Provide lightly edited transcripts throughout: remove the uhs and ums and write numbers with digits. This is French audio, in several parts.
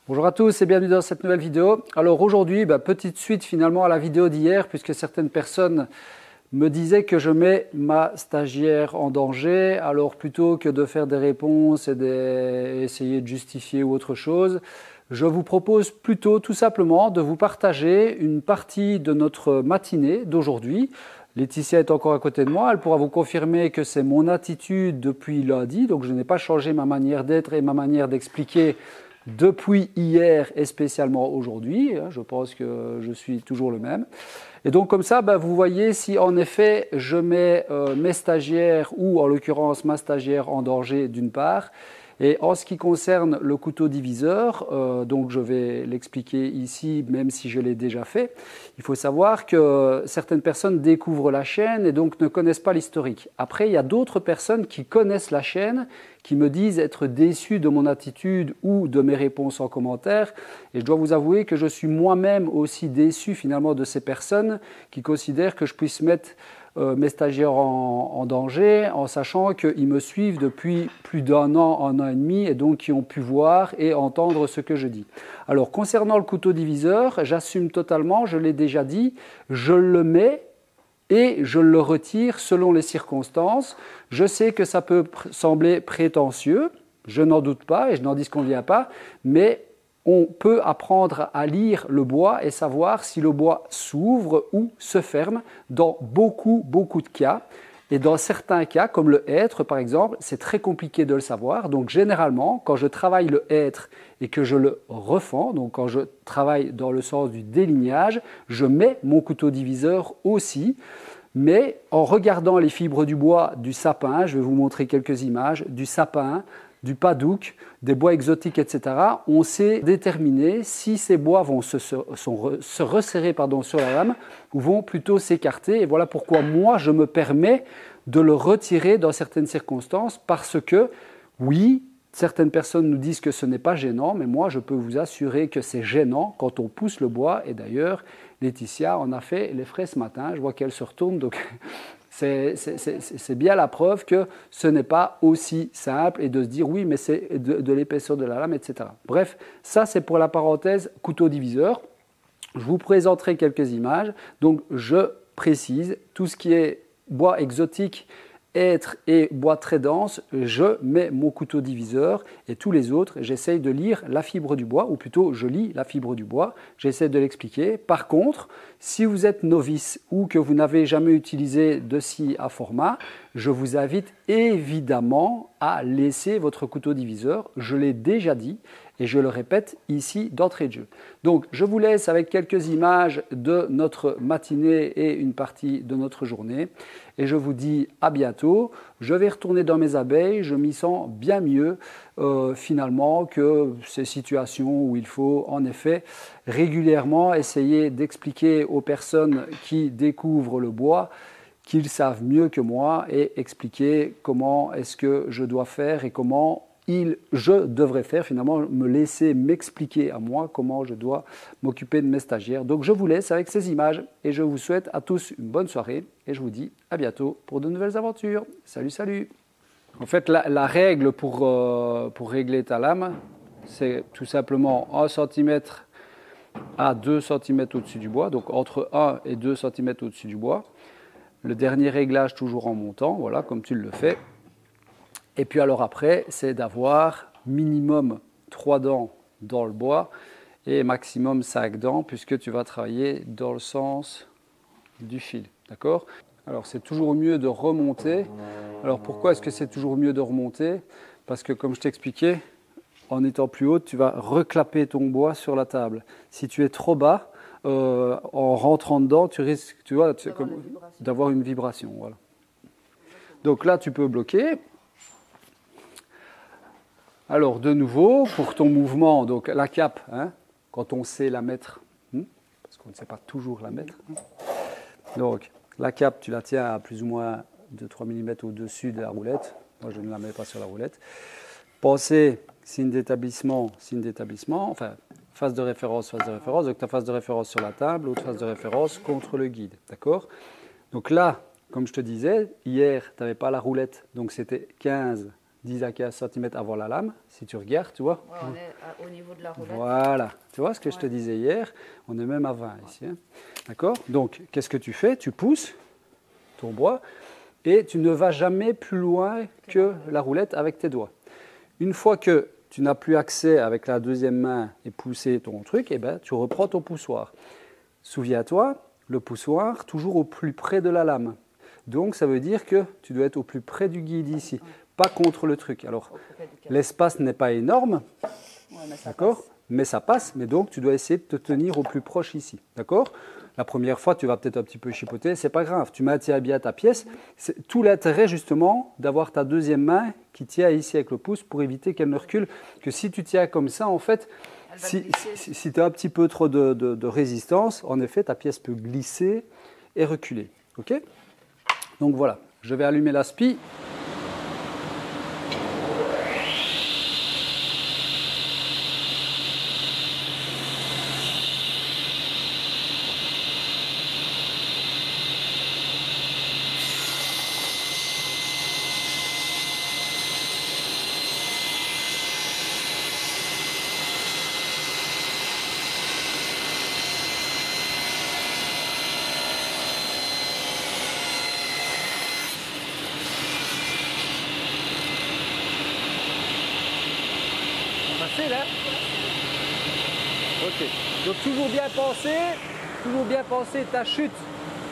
Bonjour à tous et bienvenue dans cette nouvelle vidéo. Alors aujourd'hui, petite suite finalement à la vidéo d'hier puisque certaines personnes me disaient que je mets ma stagiaire en danger. Alors plutôt que de faire des réponses et d'essayer de justifier ou autre chose, je vous propose plutôt tout simplement de vous partager une partie de notre matinée d'aujourd'hui. Laetitia est encore à côté de moi, elle pourra vous confirmer que c'est mon attitude depuis lundi, donc je n'ai pas changé ma manière d'être et ma manière d'expliquer depuis hier et spécialement aujourd'hui. Je pense que je suis toujours le même. Et donc comme ça, vous voyez si en effet je mets mes stagiaires ou en l'occurrence ma stagiaire en danger d'une part. Et en ce qui concerne le couteau diviseur, donc je vais l'expliquer ici même si je l'ai déjà fait. Il faut savoir que certaines personnes découvrent la chaîne et donc ne connaissent pas l'historique. Après, il y a d'autres personnes qui connaissent la chaîne, qui me disent être déçus de mon attitude ou de mes réponses en commentaire. Et je dois vous avouer que je suis moi-même aussi déçu finalement de ces personnes qui considèrent que je puisse mettre mes stagiaires en danger en sachant qu'ils me suivent depuis plus d'un an, un an et demi et donc qui ont pu voir et entendre ce que je dis. Alors concernant le couteau diviseur, j'assume totalement, je l'ai déjà dit, je le mets et je le retire selon les circonstances. Je sais que ça peut sembler prétentieux, je n'en doute pas et je n'en disconviens pas, mais on peut apprendre à lire le bois et savoir si le bois s'ouvre ou se ferme dans beaucoup de cas. Et dans certains cas, comme le hêtre par exemple, c'est très compliqué de le savoir. Donc généralement, quand je travaille le hêtre et que je le refends, donc quand je travaille dans le sens du délignage, je mets mon couteau diviseur aussi. Mais en regardant les fibres du bois du sapin, je vais vous montrer quelques images, du sapin, du padouk, des bois exotiques, etc., on sait déterminer si ces bois vont se resserrer sur la lame ou vont plutôt s'écarter. Et voilà pourquoi moi, je me permets de le retirer dans certaines circonstances parce que, oui, certaines personnes nous disent que ce n'est pas gênant, mais moi, je peux vous assurer que c'est gênant quand on pousse le bois. Et d'ailleurs, Laetitia en a fait les frais ce matin. Je vois qu'elle se retourne, donc c'est bien la preuve que ce n'est pas aussi simple et de se dire oui, mais c'est de l'épaisseur de la lame, etc. Bref, ça c'est pour la parenthèse couteau diviseur. Je vous présenterai quelques images. Donc je précise, tout ce qui est bois exotique, hêtre et bois très dense, je mets mon couteau diviseur et tous les autres, j'essaye de lire la fibre du bois, ou plutôt je lis la fibre du bois, j'essaie de l'expliquer. Par contre, si vous êtes novice ou que vous n'avez jamais utilisé de scie à format, je vous invite évidemment à laisser votre couteau diviseur, je l'ai déjà dit, et je le répète ici d'entrée de jeu. Donc je vous laisse avec quelques images de notre matinée et une partie de notre journée. Et je vous dis à bientôt. Je vais retourner dans mes abeilles. Je m'y sens bien mieux finalement que ces situations où il faut en effet régulièrement essayer d'expliquer aux personnes qui découvrent le bois qu'ils savent mieux que moi et expliquer comment est-ce que je dois faire et comment je devrais faire, finalement, me laisser m'expliquer à moi comment je dois m'occuper de mes stagiaires. Donc je vous laisse avec ces images et je vous souhaite à tous une bonne soirée et je vous dis à bientôt pour de nouvelles aventures. Salut, salut! En fait, la règle pour régler ta lame, c'est tout simplement 1 cm à 2 cm au-dessus du bois, donc entre 1 et 2 cm au-dessus du bois. Le dernier réglage toujours en montant, voilà, comme tu le fais. Et puis alors après, c'est d'avoir minimum 3 dents dans le bois et maximum 5 dents puisque tu vas travailler dans le sens du fil. D'accord ? Alors c'est toujours mieux de remonter. Alors pourquoi est-ce que c'est toujours mieux de remonter ? Parce que comme je t'expliquais, en étant plus haut, tu vas reclapper ton bois sur la table. Si tu es trop bas, en rentrant dedans, tu risques d'avoir une vibration. Voilà. Donc là, tu peux bloquer. Alors de nouveau, pour ton mouvement, donc la cape, quand on sait la mettre, parce qu'on ne sait pas toujours la mettre. Donc la cape, tu la tiens à plus ou moins 2-3 mm au-dessus de la roulette. Moi, je ne la mets pas sur la roulette. Pensez, signe d'établissement, enfin face de référence. Donc ta face de référence sur la table, l'autre face de référence contre le guide. D'accord ? Donc là, comme je te disais, hier, tu n'avais pas la roulette, donc c'était 15 10 à 15 cm avant la lame, si tu regardes, tu vois. Ouais, on est au niveau de la roulette. Voilà, tu vois ce que je te disais hier, on est même à 20 ici. Hein. D'accord? Donc, qu'est-ce que tu fais? Tu pousses ton bois et tu ne vas jamais plus loin que la roulette avec tes doigts. Une fois que tu n'as plus accès avec la deuxième main et pousser ton truc, eh ben, tu reprends ton poussoir. Souviens-toi, le poussoir, toujours au plus près de la lame. Donc, ça veut dire que tu dois être au plus près du guide ici, pas contre le truc. Alors, l'espace n'est pas énorme, d'accord, mais ça passe. Mais donc, tu dois essayer de te tenir au plus proche ici, d'accord. La première fois, tu vas peut-être un petit peu chipoter, c'est pas grave. Tu maintiens bien ta pièce. C'est tout l'intérêt justement d'avoir ta deuxième main qui tient ici avec le pouce pour éviter qu'elle ne recule. Que si tu tiens comme ça, en fait, si tu as un petit peu trop de résistance, en effet, ta pièce peut glisser et reculer. Ok? Donc voilà, je vais allumer la spie. Là. Ok. Donc toujours bien penser ta chute,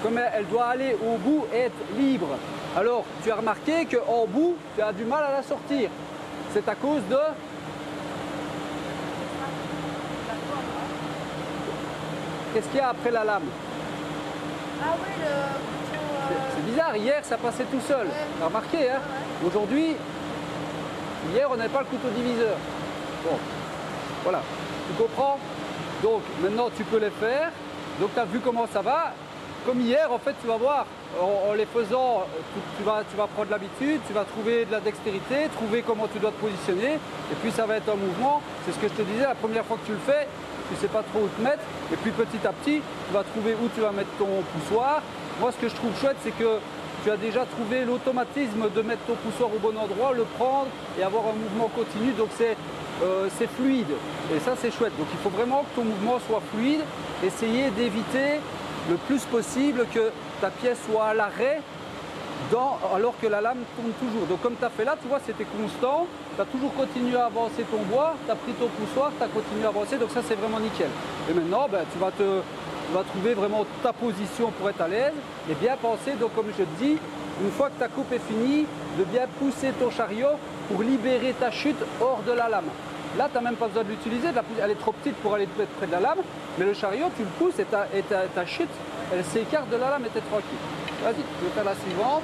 comme elle doit aller au bout et être libre. Alors tu as remarqué qu'en bout, tu as du mal à la sortir. C'est à cause de... Qu'est-ce qu'il y a après la lame? Ah oui, le... C'est bizarre, hier ça passait tout seul. Tu as remarqué, hein? Aujourd'hui, hier on n'avait pas le couteau diviseur. Bon, voilà, tu comprends? Donc maintenant tu peux les faire. Donc tu as vu comment ça va. Comme hier, en fait, tu vas voir, en les faisant, tu vas prendre l'habitude, tu vas trouver de la dextérité, trouver comment tu dois te positionner. Et puis ça va être un mouvement. C'est ce que je te disais, la première fois que tu le fais, tu ne sais pas trop où te mettre. Et puis petit à petit, tu vas trouver où tu vas mettre ton poussoir. Moi, ce que je trouve chouette, c'est que tu as déjà trouvé l'automatisme de mettre ton poussoir au bon endroit, le prendre et avoir un mouvement continu. Donc c'est fluide et ça c'est chouette. Donc il faut vraiment que ton mouvement soit fluide, essayer d'éviter le plus possible que ta pièce soit à l'arrêt alors que la lame tourne toujours. Donc comme tu as fait là, tu vois, c'était constant, tu as toujours continué à avancer ton bois, tu as pris ton poussoir, tu as continué à avancer, donc ça c'est vraiment nickel. Et maintenant tu vas trouver vraiment ta position pour être à l'aise et bien penser, donc comme je te dis, une fois que ta coupe est finie, de bien pousser ton chariot pour libérer ta chute hors de la lame. Là, tu n'as même pas besoin de l'utiliser, elle est trop petite pour aller près de la lame, mais le chariot, tu le pousses et ta chute, elle s'écarte de la lame et tu es tranquille. Vas-y, je vais faire la suivante.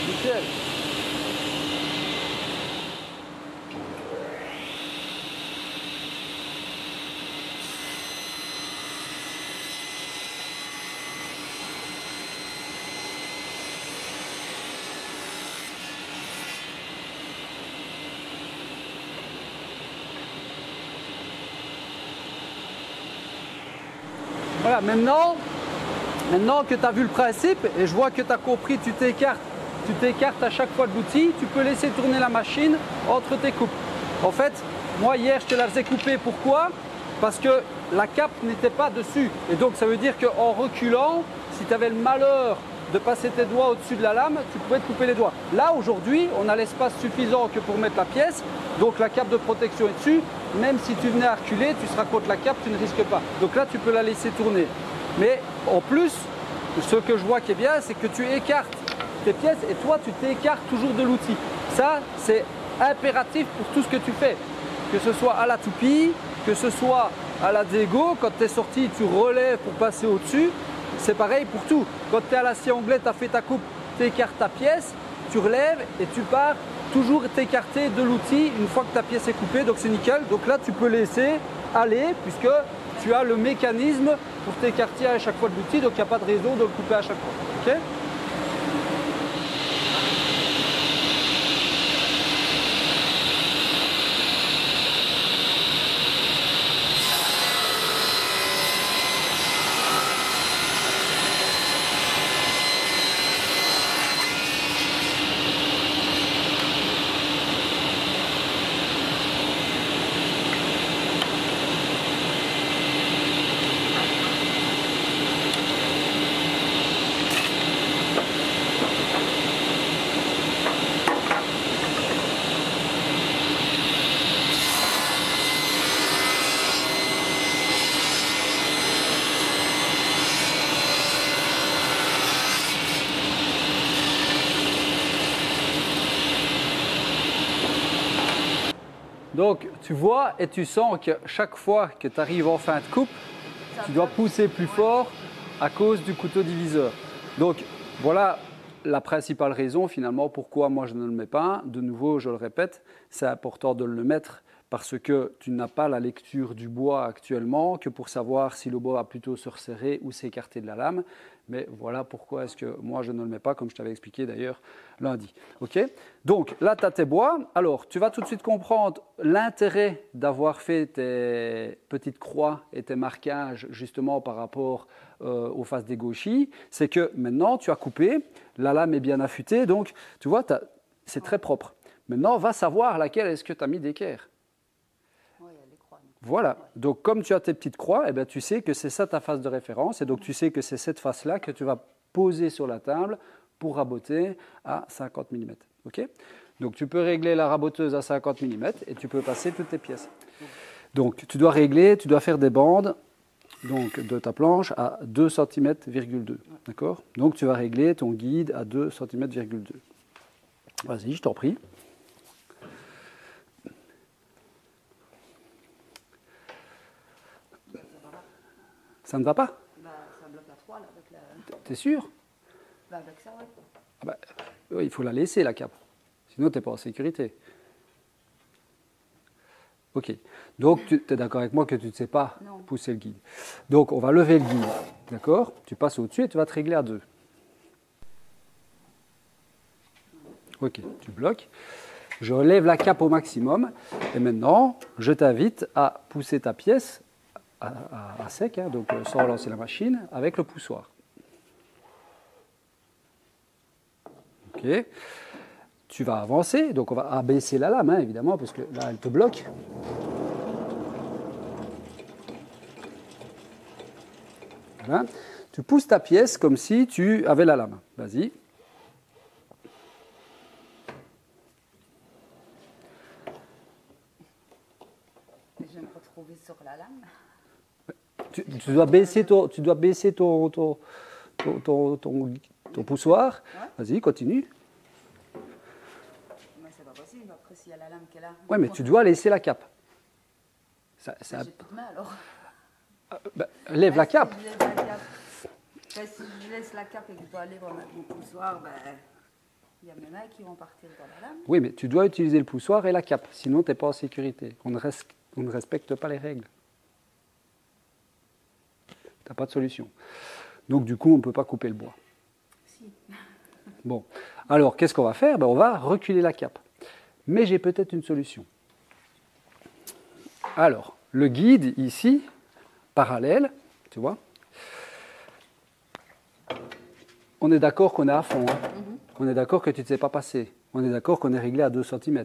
Nickel. Voilà, maintenant que tu as vu le principe et je vois que tu as compris, tu t'écartes à chaque fois de l'outil, tu peux laisser tourner la machine entre tes coupes. En fait, moi hier je te la faisais couper, pourquoi? Parce que la cape n'était pas dessus. Et donc ça veut dire qu'en reculant, si tu avais le malheur de passer tes doigts au-dessus de la lame, tu pouvais te couper les doigts. Là aujourd'hui, on a l'espace suffisant que pour mettre la pièce, donc la cape de protection est dessus. Même si tu venais à reculer, tu seras contre la cape, tu ne risques pas. Donc là, tu peux la laisser tourner. Mais en plus, ce que je vois qui est bien, c'est que tu écartes tes pièces et toi, tu t'écartes toujours de l'outil. Ça, c'est impératif pour tout ce que tu fais. Que ce soit à la toupie, que ce soit à la dégo, quand tu es sorti, tu relèves pour passer au-dessus. c'est pareil pour tout. Quand tu es à l'acier anglais, tu as fait ta coupe, tu écartes ta pièce, tu relèves et tu pars toujours t'écarter de l'outil une fois que ta pièce est coupée, donc c'est nickel. Donc là, tu peux laisser aller puisque tu as le mécanisme pour t'écarter à chaque fois de l'outil, donc il n'y a pas de raison de le couper à chaque fois. Okay. Donc, tu vois et tu sens que chaque fois que tu arrives en fin de coupe, tu dois pousser plus fort à cause du couteau diviseur. Donc, voilà la principale raison finalement pourquoi moi je ne le mets pas. De nouveau, je le répète, c'est important de le mettre parce que tu n'as pas la lecture du bois actuellement que pour savoir si le bois va plutôt se resserrer ou s'écarter de la lame. Mais voilà pourquoi est-ce que moi je ne le mets pas, comme je t'avais expliqué d'ailleurs lundi. Okay. Donc là, tu as tes bois. Alors, tu vas tout de suite comprendre l'intérêt d'avoir fait tes petites croix et tes marquages justement par rapport aux faces des gauchis. C'est que maintenant, tu as coupé, la lame est bien affûtée, donc tu vois, c'est très propre. Maintenant, va savoir laquelle est-ce que tu as mis d'équerre. Voilà, donc comme tu as tes petites croix, eh bien, tu sais que c'est ça ta face de référence et donc tu sais que c'est cette face-là que tu vas poser sur la table pour raboter à 50 mm. Okay. Donc tu peux régler la raboteuse à 50 mm et tu peux passer toutes tes pièces. Donc tu dois régler, tu dois faire des bandes donc, de ta planche à 2 cm,2 cm. D'accord. Donc tu vas régler ton guide à 2 cm,2 cm. Vas-y, je t'en prie. Ça ne va pas? Ça bloque à 3 là avec la... T'es sûr? Avec ça, ouais. Ah bah, oui, il faut la laisser la cape, sinon tu n'es pas en sécurité. Ok, donc tu es d'accord avec moi que tu ne sais pas pousser le guide. Donc on va lever le guide, d'accord? Tu passes au-dessus et tu vas te régler à 2. Ok, tu bloques. Je relève la cape au maximum et maintenant je t'invite à pousser ta pièce à sec, hein, donc sans relancer la machine, avec le poussoir. Ok. Tu vas avancer, donc on va abaisser la lame, hein, évidemment, parce que là, elle te bloque. Voilà. Tu pousses ta pièce comme si tu avais la lame. Vas-y. Je vais me retrouver sur la lame. Tu dois baisser ton poussoir. Ouais. Vas-y, continue. Mais c'est pas possible, après s'il y a la lame qui est là. Oui, mais tu dois laisser la cape. J'ai plus de main alors. Lève la cape. Si je lève la cape. Si je laisse la cape et que je dois aller remettre mon poussoir, il y a mes mains qui vont partir dans la lame. Oui, mais tu dois utiliser le poussoir et la cape, sinon tu n'es pas en sécurité. On ne respecte pas les règles. Tu n'as pas de solution. Donc du coup, on ne peut pas couper le bois. Si. Bon, alors qu'est-ce qu'on va faire? On va reculer la cape. Mais j'ai peut-être une solution. Alors, le guide ici, parallèle, tu vois, on est d'accord qu'on est à fond. Hein. On est d'accord que tu ne t'es pas passé. On est d'accord qu'on est réglé à 2 cm.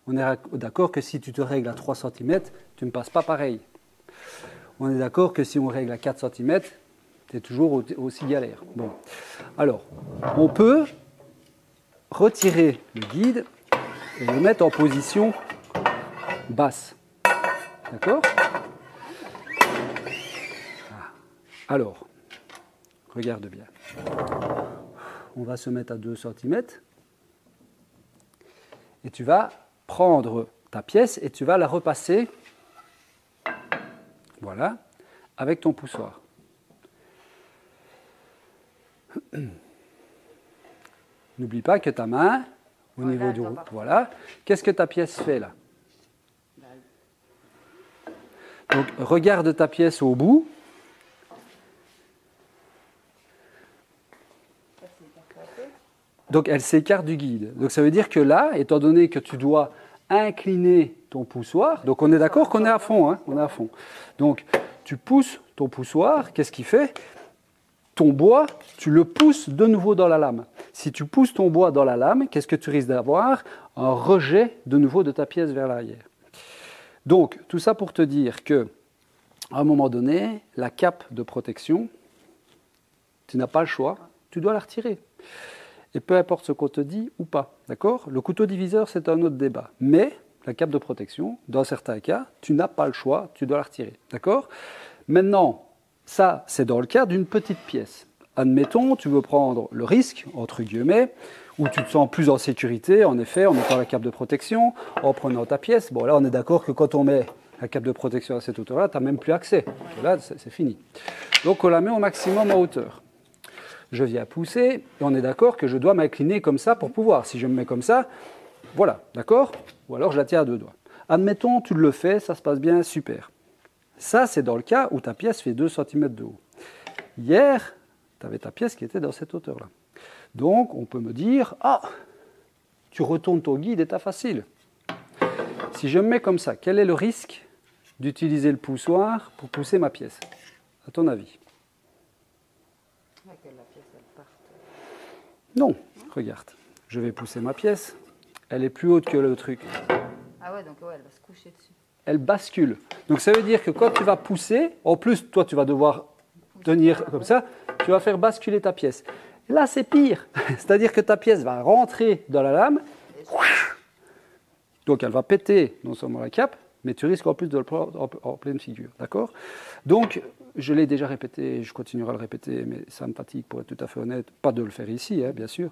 On est d'accord que si tu te règles à 3 cm, tu ne passes pas pareil. On est d'accord que si on règle à 4 cm, tu es toujours aussi galère. Bon. Alors, on peut retirer le guide et le mettre en position basse. D'accord? Alors, regarde bien. On va se mettre à 2 cm. Et tu vas prendre ta pièce et tu vas la repasser, voilà, avec ton poussoir. N'oublie pas que ta main, au Voilà, niveau du... doit pas. Voilà. Qu'est-ce que ta pièce fait là? Donc, regarde ta pièce au bout. Donc, elle s'écarte du guide. Donc, ça veut dire que là, étant donné que tu dois incliner ton poussoir, donc on est d'accord qu'on est à fond, hein, on est à fond. Donc, tu pousses ton poussoir, qu'est-ce qu'il fait? Ton bois, tu le pousses de nouveau dans la lame. Si tu pousses ton bois dans la lame, qu'est-ce que tu risques d'avoir? Un rejet de nouveau de ta pièce vers l'arrière. Donc, tout ça pour te dire que, à un moment donné, la cape de protection, tu n'as pas le choix, tu dois la retirer. Et peu importe ce qu'on te dit ou pas, d'accord? Le couteau diviseur, c'est un autre débat. Mais la cape de protection, dans certains cas, tu n'as pas le choix, tu dois la retirer, d'accord? Maintenant, ça, c'est dans le cas d'une petite pièce. Admettons, tu veux prendre le risque, entre guillemets, où tu te sens plus en sécurité, en effet, en mettant la cape de protection, en prenant ta pièce. Bon, là, on est d'accord que quand on met la cape de protection à cette hauteur-là, tu n'as même plus accès. Et là, c'est fini. Donc, on la met au maximum en hauteur. Je viens pousser, et on est d'accord que je dois m'incliner comme ça pour pouvoir. Si je me mets comme ça, voilà, d'accord? Ou alors je la tiens à 2 doigts. Admettons, tu le fais, ça se passe bien, super. Ça, c'est dans le cas où ta pièce fait 2 cm de haut. Hier, tu avais ta pièce qui était dans cette hauteur-là. Donc, on peut me dire, ah, tu retournes ton guide et t'as facile. Si je me mets comme ça, quel est le risque d'utiliser le poussoir pour pousser ma pièce, à ton avis? Non, regarde, je vais pousser ma pièce, elle est plus haute que le truc. Ah ouais, donc ouais, elle va se coucher dessus. Elle bascule. Donc ça veut dire que quand tu vas pousser, en plus, toi tu vas devoir tenir comme ça, tu vas faire basculer ta pièce. Et là c'est pire, c'est-à-dire que ta pièce va rentrer dans la lame, donc elle va péter non seulement la cape, mais tu risques en plus de le prendre en pleine figure, d'accord? Donc, je l'ai déjà répété, je continuerai à le répéter, mais ça me fatigue pour être tout à fait honnête, pas de le faire ici, hein, bien sûr,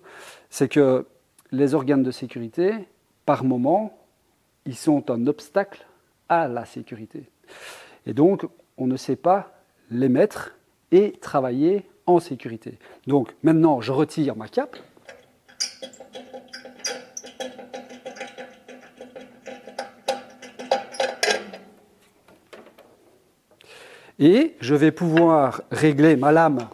c'est que les organes de sécurité, par moment, ils sont un obstacle à la sécurité. Et donc, on ne sait pas les mettre et travailler en sécurité. Donc, maintenant, je retire ma cape. Et je vais pouvoir régler ma lame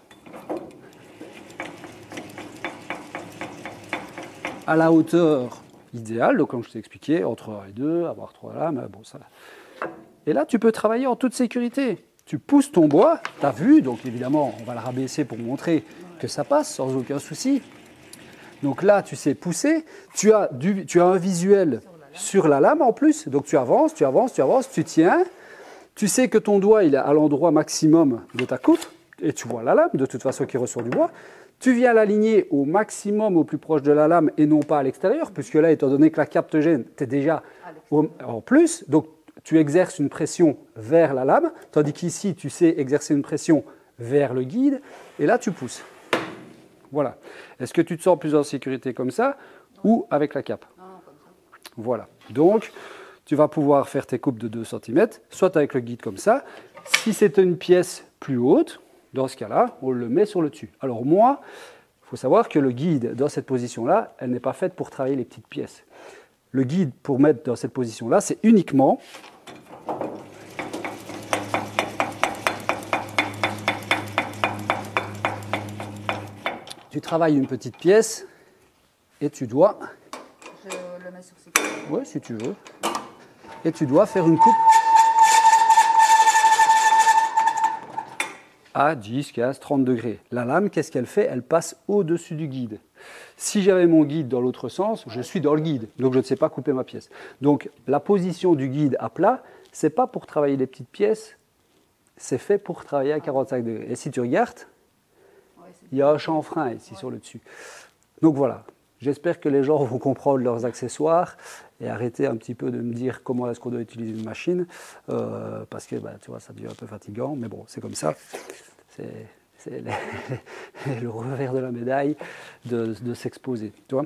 à la hauteur idéale, donc comme je t'ai expliqué, entre 1 et 2, avoir 3 lames, bon ça. Et là, tu peux travailler en toute sécurité. Tu pousses ton bois, tu as vu, donc évidemment, on va le rabaisser pour montrer que ça passe sans aucun souci. Donc là, tu sais pousser, tu as un visuel sur la lame en plus, donc tu avances, tu tiens. Tu sais que ton doigt il est à l'endroit maximum de ta coupe, et tu vois la lame, de toute façon, qui ressort du bois. Tu viens l'aligner au maximum, au plus proche de la lame, et non pas à l'extérieur, puisque là, étant donné que la cape te gêne, tu es déjà en plus. Donc, tu exerces une pression vers la lame, tandis qu'ici, tu sais exercer une pression vers le guide, et là, tu pousses. Voilà. Est-ce que tu te sens plus en sécurité comme ça, ou avec la cape? Non, comme ça. Voilà. Donc, tu vas pouvoir faire tes coupes de 2 cm, soit avec le guide comme ça. Si c'est une pièce plus haute, dans ce cas-là, on le met sur le dessus. Alors moi, il faut savoir que le guide, dans cette position-là, elle n'est pas faite pour travailler les petites pièces. Le guide, pour mettre dans cette position-là, c'est uniquement... Tu travailles une petite pièce et tu dois... Je le mets sur ses côtés. Oui, si tu veux. Et tu dois faire une coupe à 10, 15, 30 degrés. La lame, qu'est-ce qu'elle fait? Elle passe au-dessus du guide. Si j'avais mon guide dans l'autre sens, je suis dans le guide, donc je ne sais pas couper ma pièce. Donc la position du guide à plat, ce n'est pas pour travailler les petites pièces, c'est fait pour travailler à 45 degrés. Et si tu regardes, il y a un chanfrein ici sur le dessus. Donc voilà. J'espère que les gens vont comprendre leurs accessoires et arrêter un petit peu de me dire comment est-ce qu'on doit utiliser une machine, parce que tu vois, ça devient un peu fatigant, mais bon, c'est comme ça. C'est le revers de la médaille de s'exposer. Tu vois.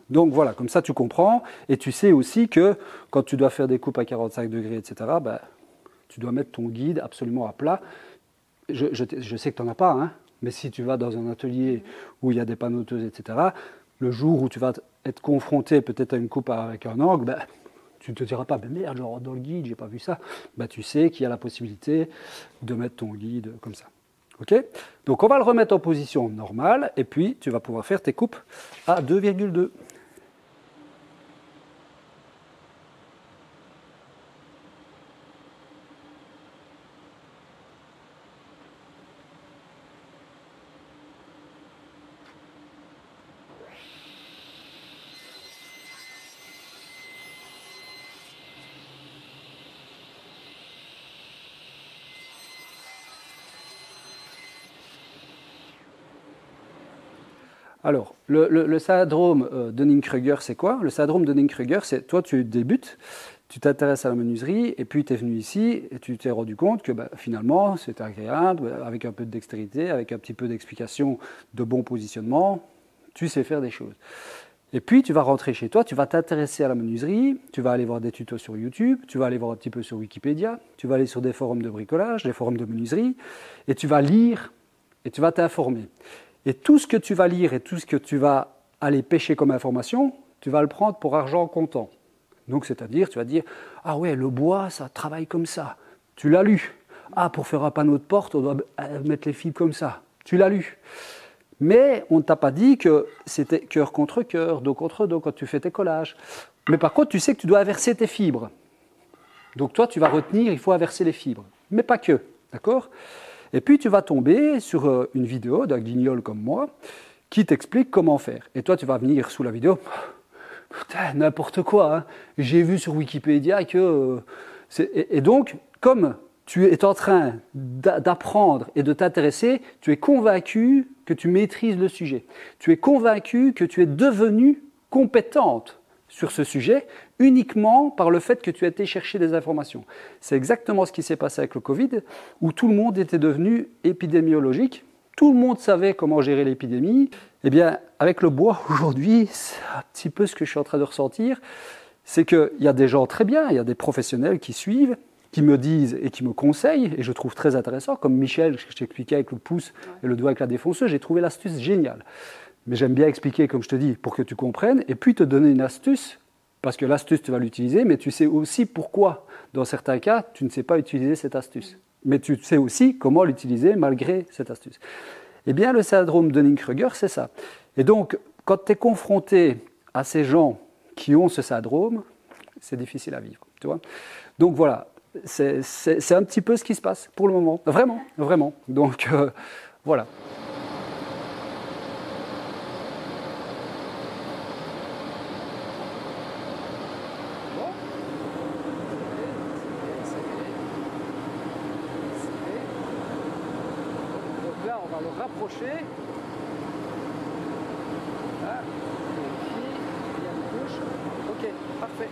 Donc voilà, comme ça tu comprends, et tu sais aussi que quand tu dois faire des coupes à 45 degrés, etc., tu dois mettre ton guide absolument à plat. Je sais que tu n'en as pas, hein, mais si tu vas dans un atelier où il y a des panneauteuses, etc., Le jour où tu vas être confronté peut-être à une coupe avec un angle, ben, tu ne te diras pas, mais merde, genre dans le guide, j'ai pas vu ça. Ben, tu sais qu'il y a la possibilité de mettre ton guide comme ça. Ok? Donc on va le remettre en position normale et puis tu vas pouvoir faire tes coupes à 2,2. Alors, le syndrome Dunning-Kruger, c'est quoi? Le syndrome Dunning-Kruger, c'est toi, tu débutes, tu t'intéresses à la menuiserie, et puis tu es venu ici, et tu t'es rendu compte que bah, finalement, c'était agréable, avec un peu de dextérité, avec un petit peu d'explication, de bon positionnement, tu sais faire des choses. Et puis, tu vas rentrer chez toi, tu vas t'intéresser à la menuiserie, tu vas aller voir des tutos sur YouTube, tu vas aller voir un petit peu sur Wikipédia, tu vas aller sur des forums de bricolage, des forums de menuiserie, et tu vas lire, et tu vas t'informer. Et tout ce que tu vas lire et tout ce que tu vas aller pêcher comme information, tu vas le prendre pour argent comptant. Donc, c'est-à-dire, tu vas dire, ah ouais, le bois, ça travaille comme ça. Tu l'as lu. Ah, pour faire un panneau de porte, on doit mettre les fibres comme ça. Tu l'as lu. Mais on ne t'a pas dit que c'était cœur contre cœur, dos contre dos quand tu fais tes collages. Mais par contre, tu sais que tu dois inverser tes fibres. Donc toi, tu vas retenir, il faut inverser les fibres. Mais pas que, d'accord ? Et puis tu vas tomber sur une vidéo d'un guignol comme moi qui t'explique comment faire. Et toi, tu vas venir sous la vidéo, putain, n'importe quoi, hein. J'ai vu sur Wikipédia que... Et donc, comme tu es en train d'apprendre et de t'intéresser, tu es convaincu que tu maîtrises le sujet. Tu es convaincu que tu es devenue compétente sur ce sujet uniquement par le fait que tu as été chercher des informations. C'est exactement ce qui s'est passé avec le Covid, où tout le monde était devenu épidémiologique, tout le monde savait comment gérer l'épidémie. Eh bien, avec le bois, aujourd'hui, c'est un petit peu ce que je suis en train de ressentir, c'est qu'il y a des gens très bien, il y a des professionnels qui suivent, qui me disent et qui me conseillent, et je trouve très intéressant, comme Michel, que je t'expliquais avec le pouce et le doigt avec la défonceuse, j'ai trouvé l'astuce géniale. Mais j'aime bien expliquer, comme je te dis, pour que tu comprennes, et puis te donner une astuce, parce que l'astuce, tu vas l'utiliser, mais tu sais aussi pourquoi, dans certains cas, tu ne sais pas utiliser cette astuce. Mais tu sais aussi comment l'utiliser malgré cette astuce. Eh bien, le syndrome Dunning-Kruger, c'est ça. Et donc, quand tu es confronté à ces gens qui ont ce syndrome, c'est difficile à vivre, tu vois. Donc voilà, c'est un petit peu ce qui se passe pour le moment. Vraiment, vraiment. Donc, voilà. Là, on va le rapprocher. Là, vérifier, il y a une couche. Ok, parfait.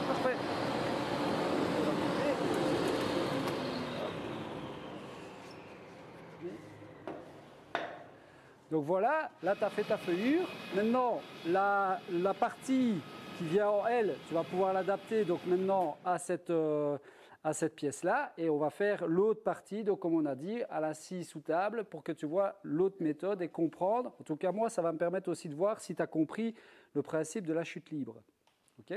Parfait. Donc voilà, là tu as fait ta feuillure. Maintenant, la partie qui vient en L, tu vas pouvoir l'adapter donc maintenant à cette pièce-là. Et on va faire l'autre partie, donc comme on a dit, à la scie sous table pour que tu vois l'autre méthode et comprendre. En tout cas, moi, ça va me permettre aussi de voir si tu as compris le principe de la chute libre. OK ?